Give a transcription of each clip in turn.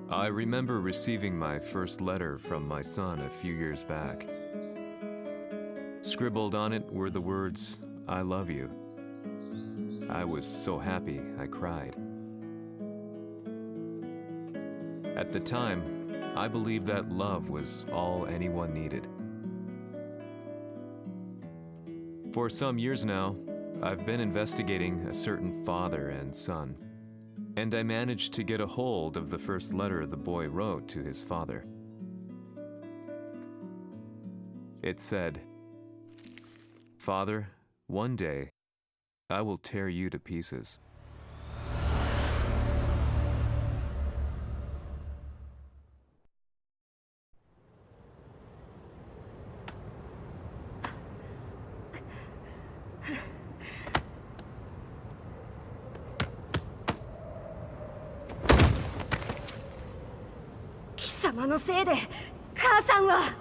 I remember receiving my first letter from my son a few years back. Scribbled on it were the words, "I love you." I was so happy I cried. At the time, I believed that love was all anyone needed. For some years now, I've been investigating a certain father and son, and I managed to get a hold of the first letter the boy wrote to his father. It said, "Father, one day, I will tear you to pieces." "様のせいで母さんは..."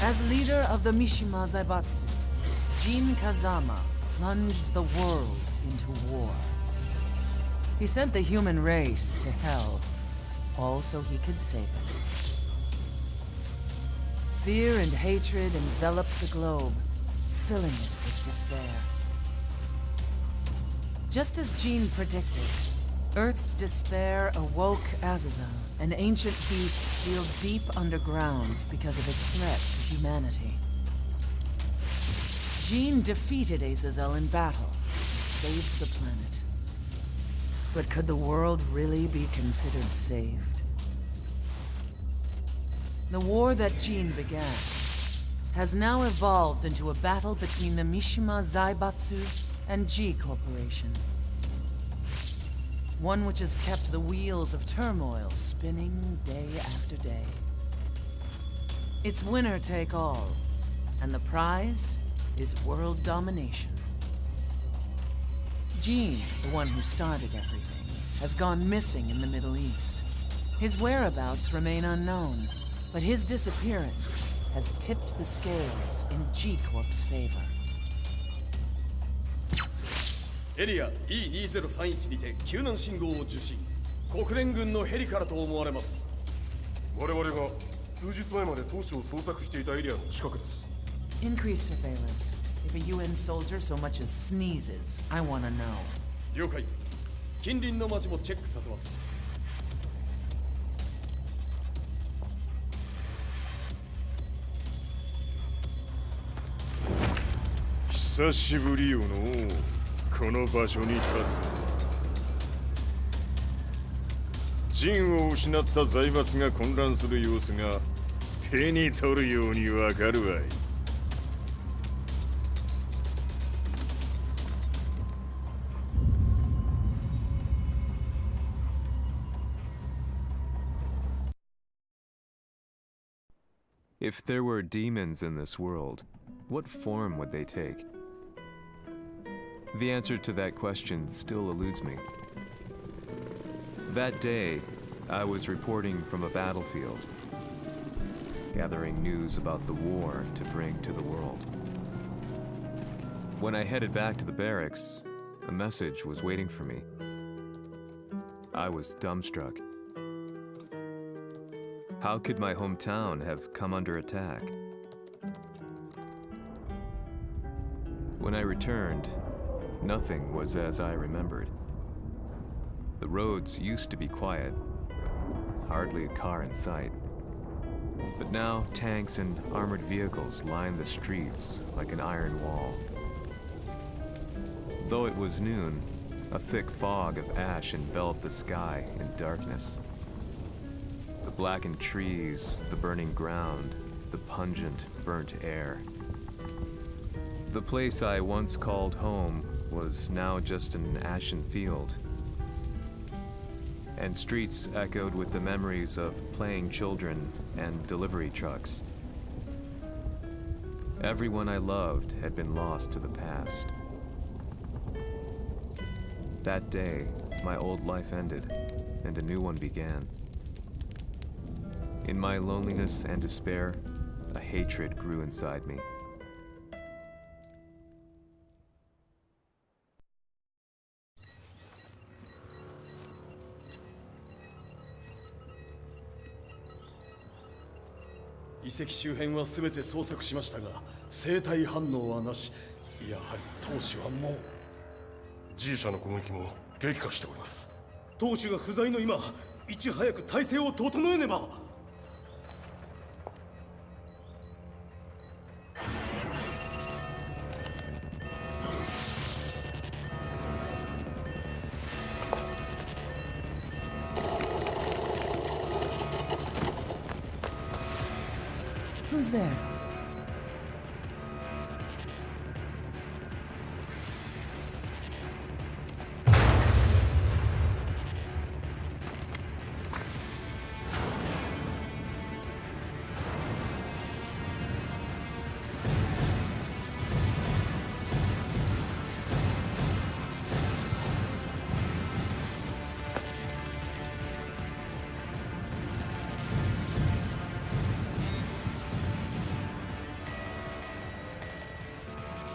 As leader of the Mishima Zaibatsu, Jin Kazama plunged the world into war. He sent the human race to hell, all so he could save it. Fear and hatred enveloped the globe, filling it with despair. Just as Jin predicted, Earth's despair awoke Azazel, an ancient beast sealed deep underground because of its threat to humanity. Jin defeated Azazel in battle and saved the planet. But could the world really be considered saved? The war that Jin began has now evolved into a battle between the Mishima Zaibatsu and G Corporation. One which has kept the wheels of turmoil spinning day after day. It's winner take all, and the prize is world domination. Jin, the one who started everything, has gone missing in the Middle East. His whereabouts remain unknown, but his disappearance has tipped the scales in G Corp's favor. エリア E2031 にて救難信号を受信。国連軍のヘリからと思われます。我々が数日前まで当初を捜索していたエリアの近くです。 Increase surveillance. If a UN soldier so much as sneezes, I wanna know. 了解。近隣の町もチェックさせます。久しぶりよのこの場所に立つ。陣を失った財閥が混乱する様子が手に取るようにわかるわい。If there were demons in this world, what form would they take? The answer to that question still eludes me. That day, I was reporting from a battlefield, gathering news about the war to bring to the world. When I headed back to the barracks, a message was waiting for me. I was dumbstruck. How could my hometown have come under attack? When I returned, nothing was as I remembered. The roads used to be quiet, hardly a car in sight. But now tanks and armored vehicles line the streets like an iron wall. Though it was noon, a thick fog of ash enveloped the sky in darkness. The blackened trees, the burning ground, the pungent, burnt air. The place I once called home was now just an ashen field, and streets echoed with the memories of playing children and delivery trucks. Everyone I loved had been lost to the past. That day, my old life ended, and a new one began. In my loneliness and despair, a hatred grew inside me.遺跡周辺は全て捜索しましたが、生体反応はなし。やはり当主はもう。G 社の攻撃も激化しております。当主が不在の今、いち早く体制を整えねば。Who's there?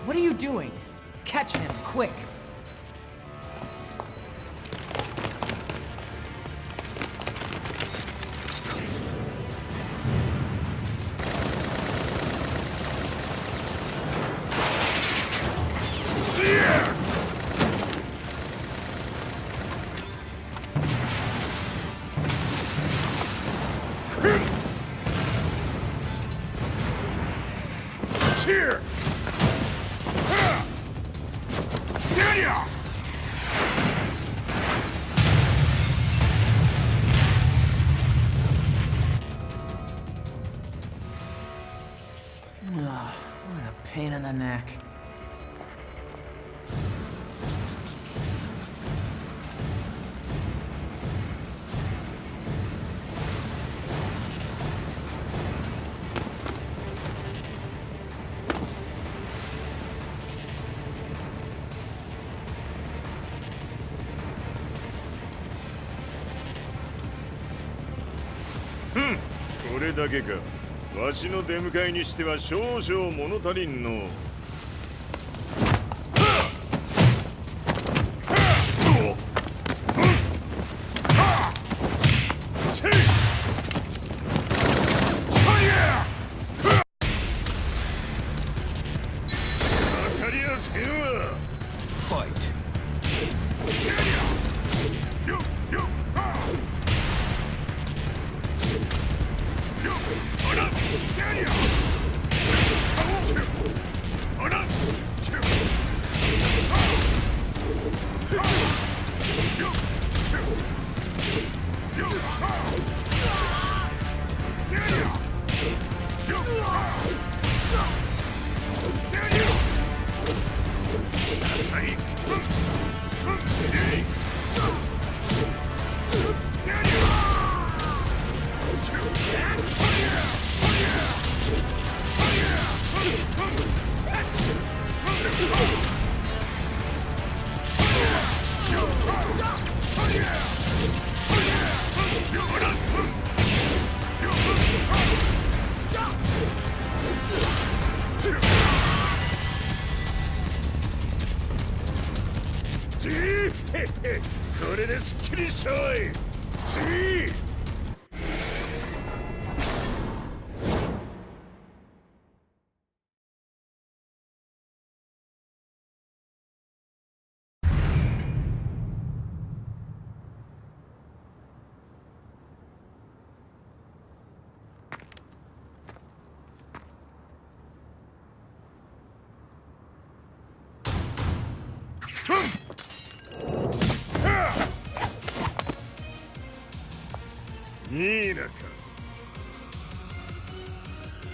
What are you doing? Catch him, quick! Here! What a pain in the neck. Hmm. これだけか。わしの出迎えにしては少々物足りんの。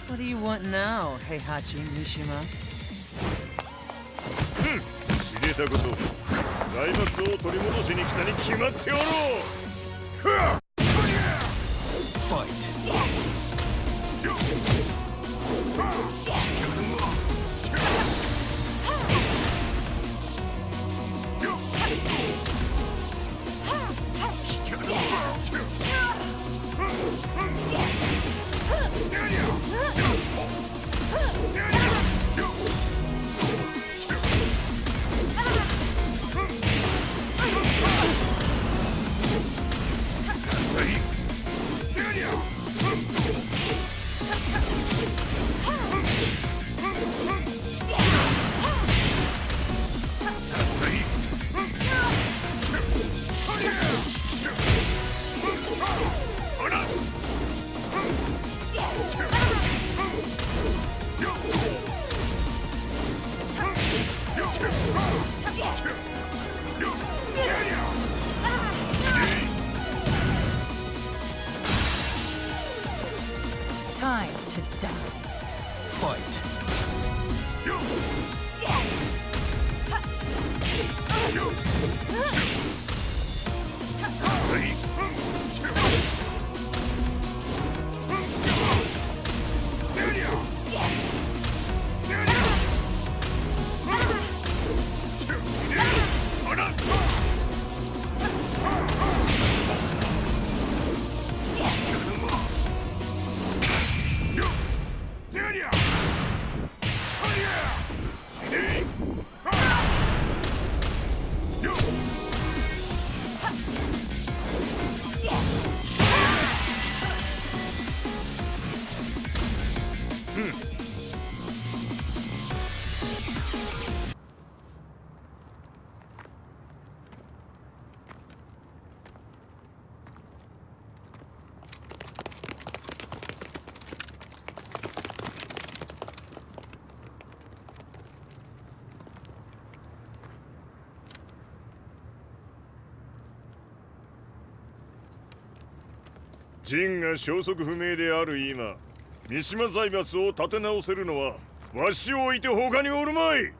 What do you want now, Heihachi Mishima? 知れたこと財閥を取り戻しに来たに決まっておろう Fight! Time to die. Fight!ジンが消息不明である今、三島財閥を立て直せるのはわしを置いて他におるまい。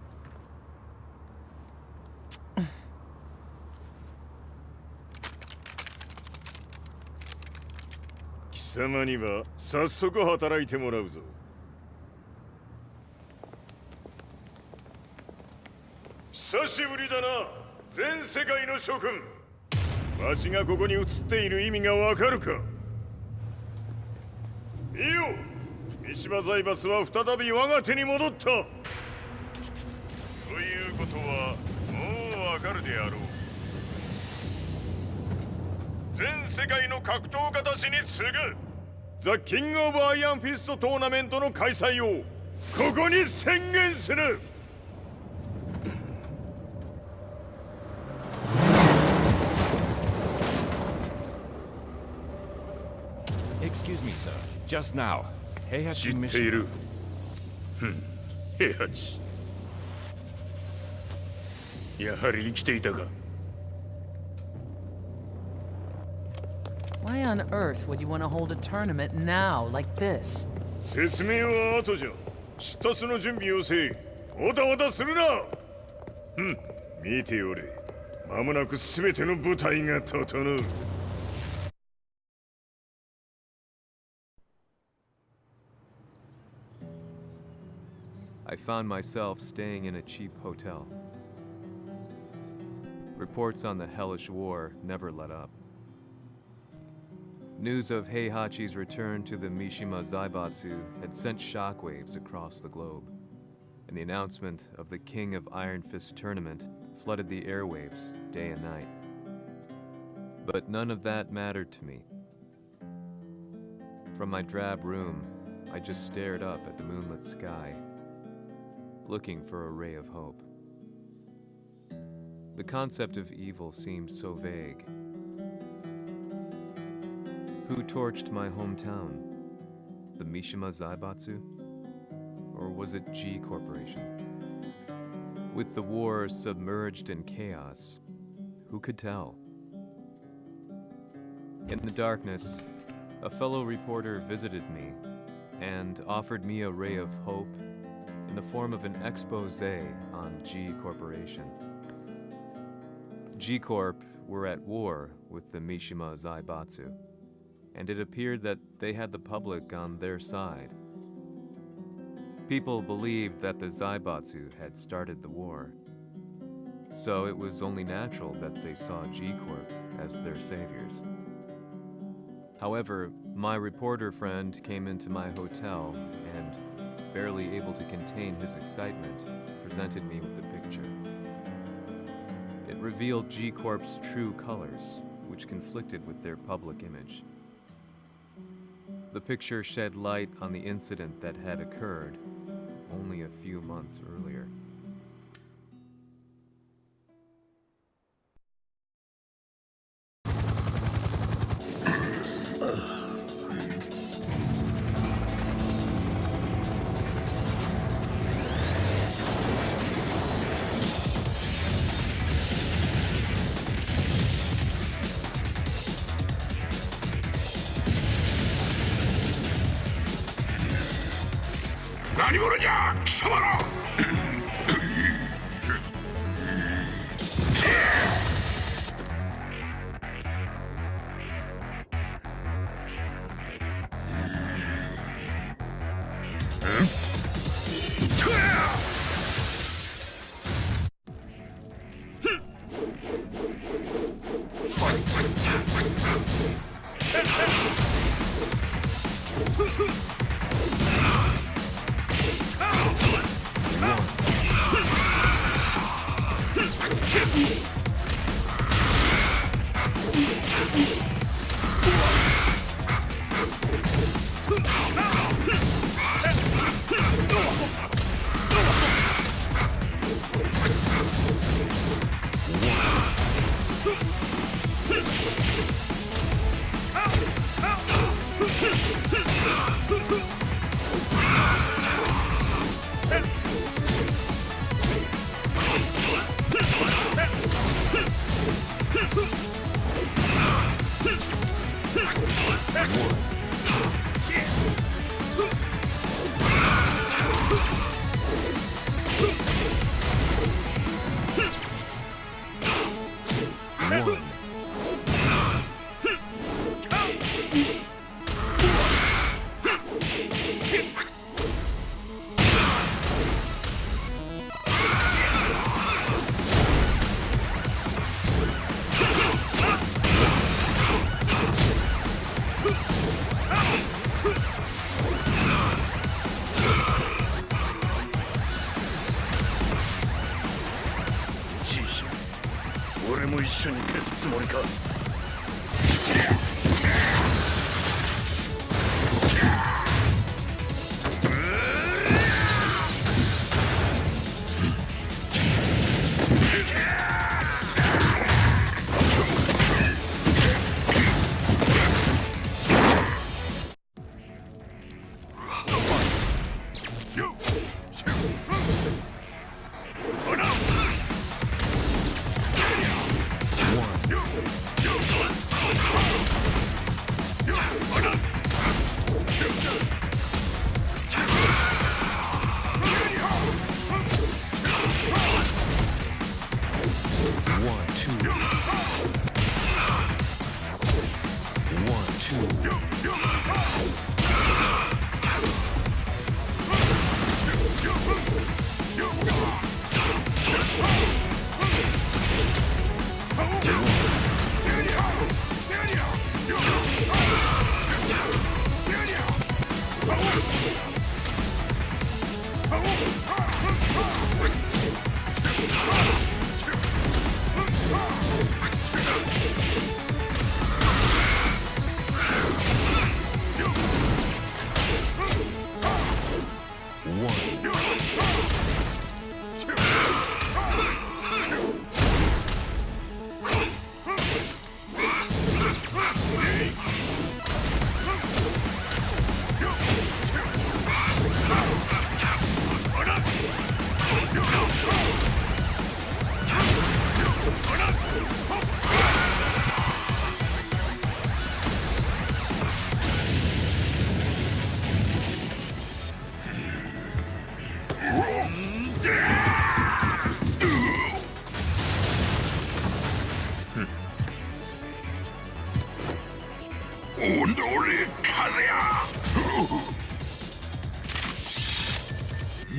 貴様には早速働いてもらうぞ。久しぶりだな、全世界の諸君。わしがここに映っている意味がわかるか。いいよ、三島財閥は再び我が手に戻った。ということはもうわかるであろう。全世界の格闘家たちに次ぐザ・キング・オブ・アイアンフィストトーナメントの開催をここに宣言する。Excuse me, sir. Just now, 知 Heihachi ってい Mishima. る。平八。やはり生きていたか。Why on earth would you want to hold a tournament now, like this? 説明は後じゃ。出立の準備をせい。おたおたするな。見ておれ。間もなく全ての部隊が整う。I found myself staying in a cheap hotel. Reports on the hellish war never let up. News of Heihachi's return to the Mishima Zaibatsu had sent shockwaves across the globe, and the announcement of the King of Iron Fist tournament flooded the airwaves day and night. But none of that mattered to me. From my drab room, I just stared up at the moonlit sky, looking for a ray of hope. The concept of evil seemed so vague. Who torched my hometown? The Mishima Zaibatsu? Or was it G Corporation? With the war submerged in chaos, who could tell? In the darkness, a fellow reporter visited me and offered me a ray of hope in the form of an expose on G Corporation. G Corp were at war with the Mishima Zaibatsu, and it appeared that they had the public on their side. People believed that the Zaibatsu had started the war, so it was only natural that they saw G Corp as their saviors. However, my reporter friend came into my hotel and, barely able to contain his excitement, presented me with the picture. It revealed G Corp's true colors, which conflicted with their public image. The picture shed light on the incident that had occurred only a few months earlier.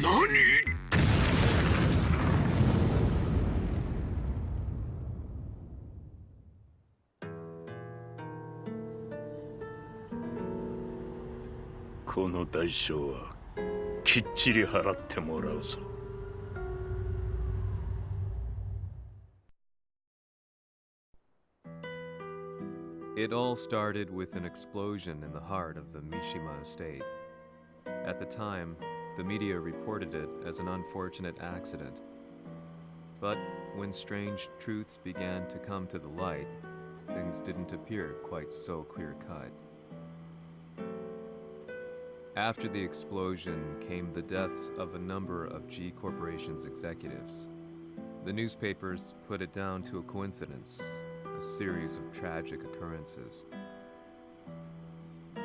何？この代償はきっちり払ってもらうぞ。It all started with an explosion in the heart of the Mishima estate. At the time, the media reported it as an unfortunate accident. But when strange truths began to come to the light, things didn't appear quite so clear-cut. After the explosion came the deaths of a number of G Corporation's executives. The newspapers put it down to a coincidence, a series of tragic occurrences.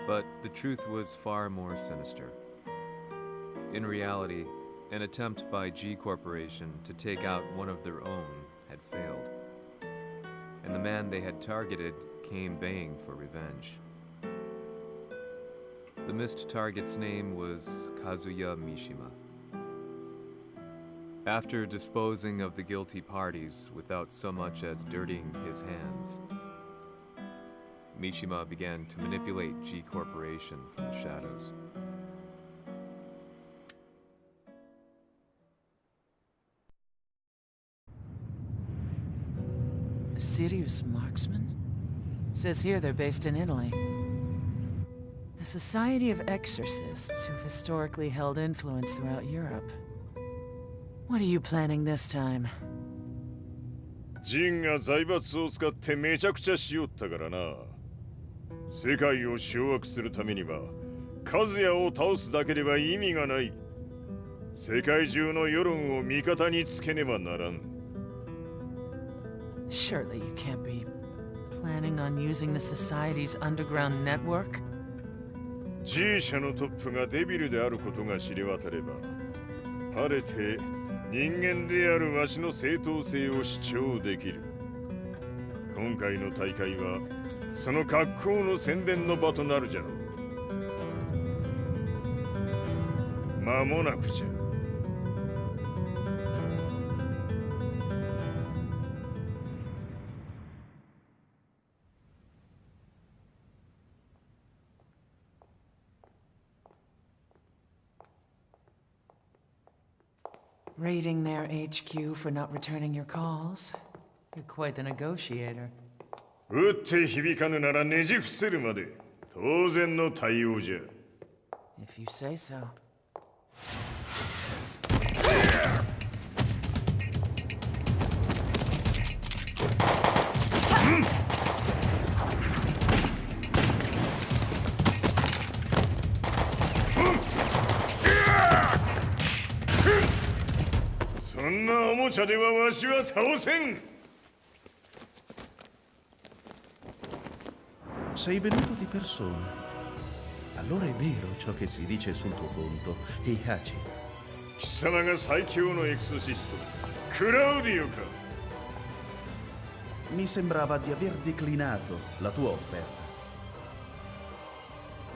But the truth was far more sinister. In reality, an attempt by G Corporation to take out one of their own had failed, and the man they had targeted came baying for revenge. The missed target's name was Kazuya Mishima. After disposing of the guilty parties without so much as dirtying his hands, Mishima began to manipulate G Corporation from the shadows. A serious marksman? Says here they're based in Italy. A society of exorcists who've historically held influence throughout Europe. What are you planning this time? ジンが財閥を使ってめちゃくちゃしよったからな。世界を掌握するためにはカズヤを倒すだけでは意味がない。世界中の世論を味方につけねばならん。Surely you can't be planning on using the society's underground network? G 社のトップがデビルであることが知れ渡れば、晴れて人間であるわしの正当性を主張できる。今回の大会はその格好の宣伝の場となるじゃろう。間もなくじゃ。Raiding their HQ for not returning your calls? You're quite the negotiator. 撃って響かぬならねじ伏せるまで当然の対応じゃ。If you say so. そんなおもちゃではわしは倒せん。Sei venuto di persona. Allora è vero ciò che si dice sul tuo conto, Heihachi. 貴様が最強のエクソシスト、クラウディオか。Mi sembrava di aver declinato la tua offerta.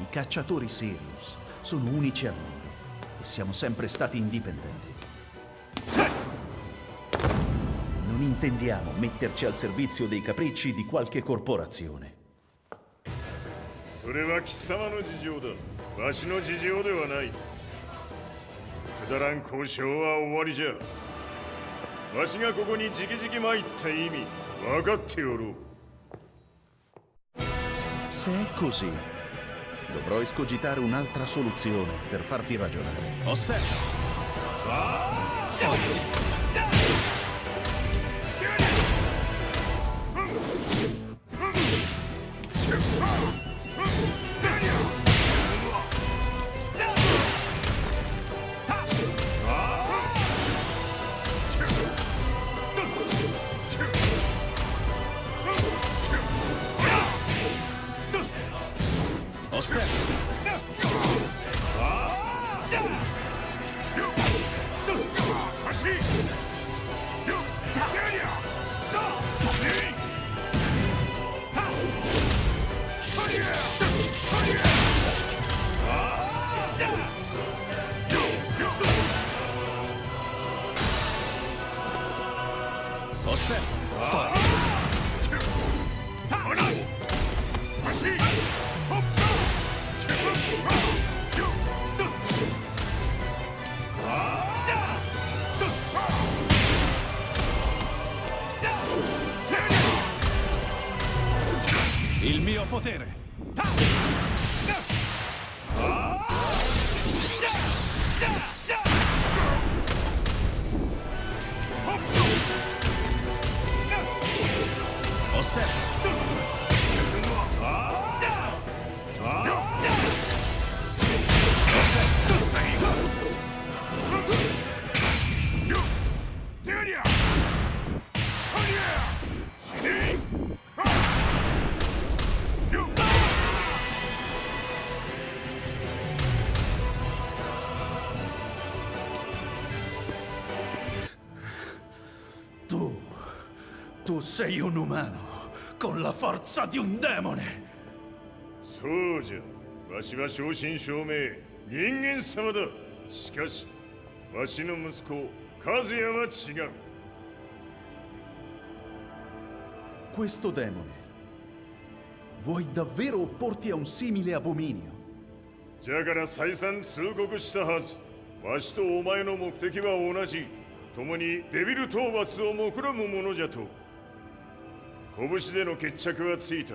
I cacciatori Sirius sono unici al mondo e siamo sempre stati indipendenti. Non intendiamo metterci al servizio dei capricci di qualche corporazione. それは貴様の事情だ。わしの事情ではない。くだらん交渉は終わりじゃ。わしがここに直々参った意味、分かっておろう。Se è così, dovrò escogitare un'altra soluzione per farti ragionare. Osserva! mio potere! Tu sei un umano, con la forza di un demone! そうじゃ。わしは正真正銘人間様だ。しかし、わしの息子和也は違う。Questo demone, vuoi davvero opporti a un simile abominio? じゃから再三通告したはず。わしとお前の目的は同じ。共にデビル討伐を目論むものじゃと。拳での決着はついた。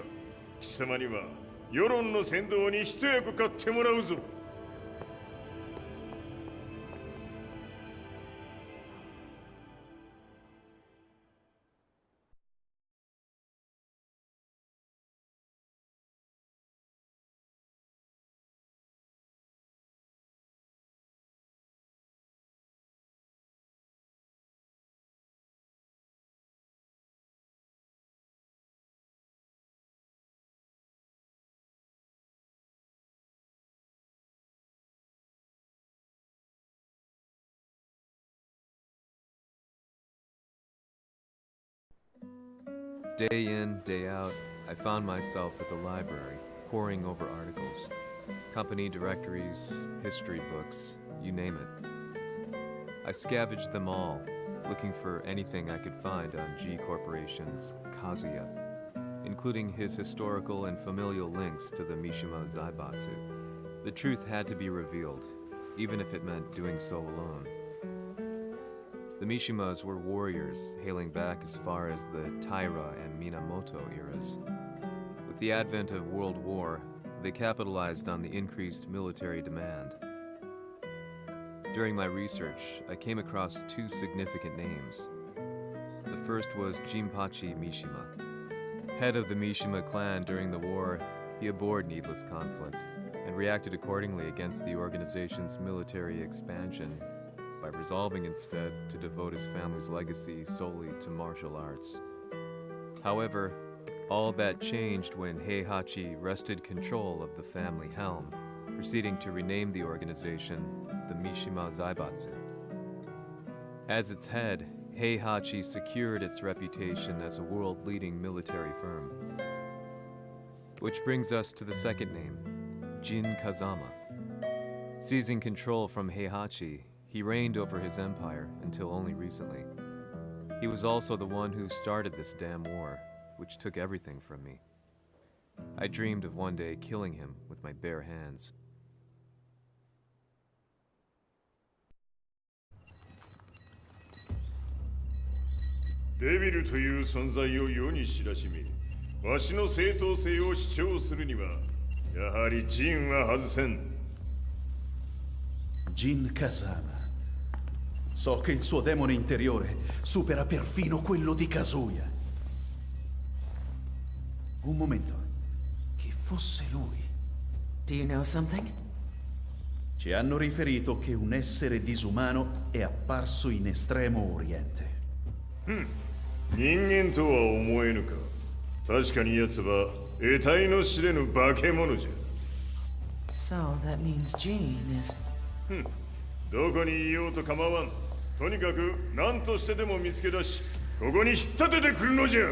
貴様には世論の先導に一役買ってもらうぞ。Day in, day out, I found myself at the library, poring over articles, company directories, history books, you name it. I scavenged them all, looking for anything I could find on G Corporation's Kazuya, including his historical and familial links to the Mishima Zaibatsu. The truth had to be revealed, even if it meant doing so alone. The Mishimas were warriors hailing back as far as the Taira and Minamoto eras. With the advent of World War, they capitalized on the increased military demand. During my research, I came across two significant names. The first was Jinpachi Mishima. Head of the Mishima clan during the war, he abhorred needless conflict and reacted accordingly against the organization's military expansion by resolving instead to devote his family's legacy solely to martial arts. However, all that changed when Heihachi wrested control of the family helm, proceeding to rename the organization the Mishima Zaibatsu. As its head, Heihachi secured its reputation as a world-leading military firm. Which brings us to the second name, Jin Kazama. Seizing control from Heihachi, he reigned over his empire until only recently. He was also the one who started this damn war, which took everything from me. I dreamed of one day killing him with my bare hands. デビルという存在を世に知らしめ、わしの正当性を主張するには、やはりジンは外せん。 Jin Kazama. So che il suo demone interiore supera perfino quello di Kazuya. Un momento. Chi fosse lui? Do you know something? Ci hanno riferito che un essere disumano è apparso in Estremo Oriente. 人間とは思えぬか。確かに奴は得体の知れぬ化け物じゃ。 So that means Jean is... どこにいようと構わん。とにかく何としてでも見つけ出し、ここに引っ立ててくるのじゃ。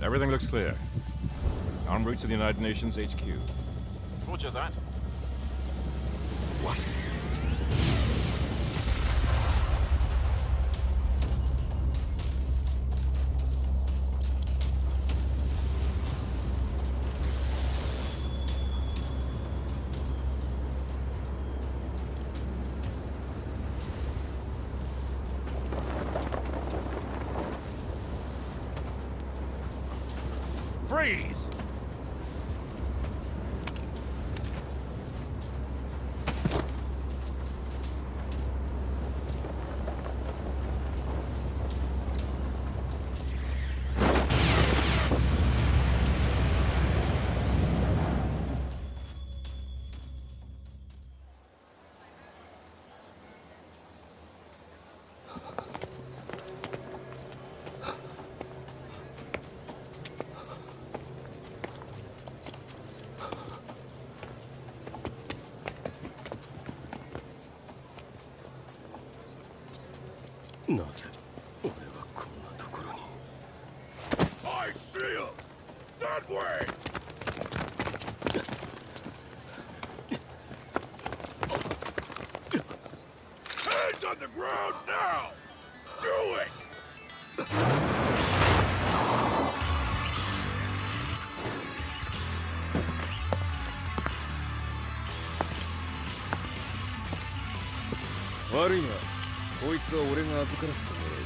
Everything looks clear. En route to the United Nations HQ. Roger that. What? Freeze! I see him! That way! Hands on the ground now! Do it!悪いな。こいつは俺が預からせてもらう。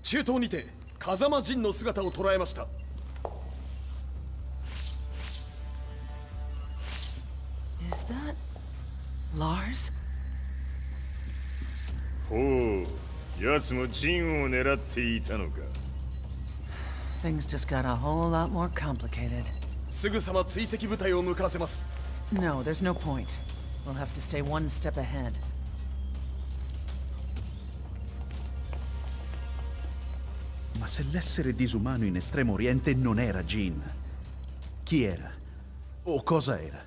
中東にて風間陣の姿を捉えました。Is that Lars? ほう、奴も陣を狙っていたのか。Things just got a whole lot more complicated. すぐさま追跡部隊を向かわせます。No, there's no point. We'll have to stay one step ahead. Ma se l'essere disumano in Estremo Oriente non era Jin, chi era? O cosa era?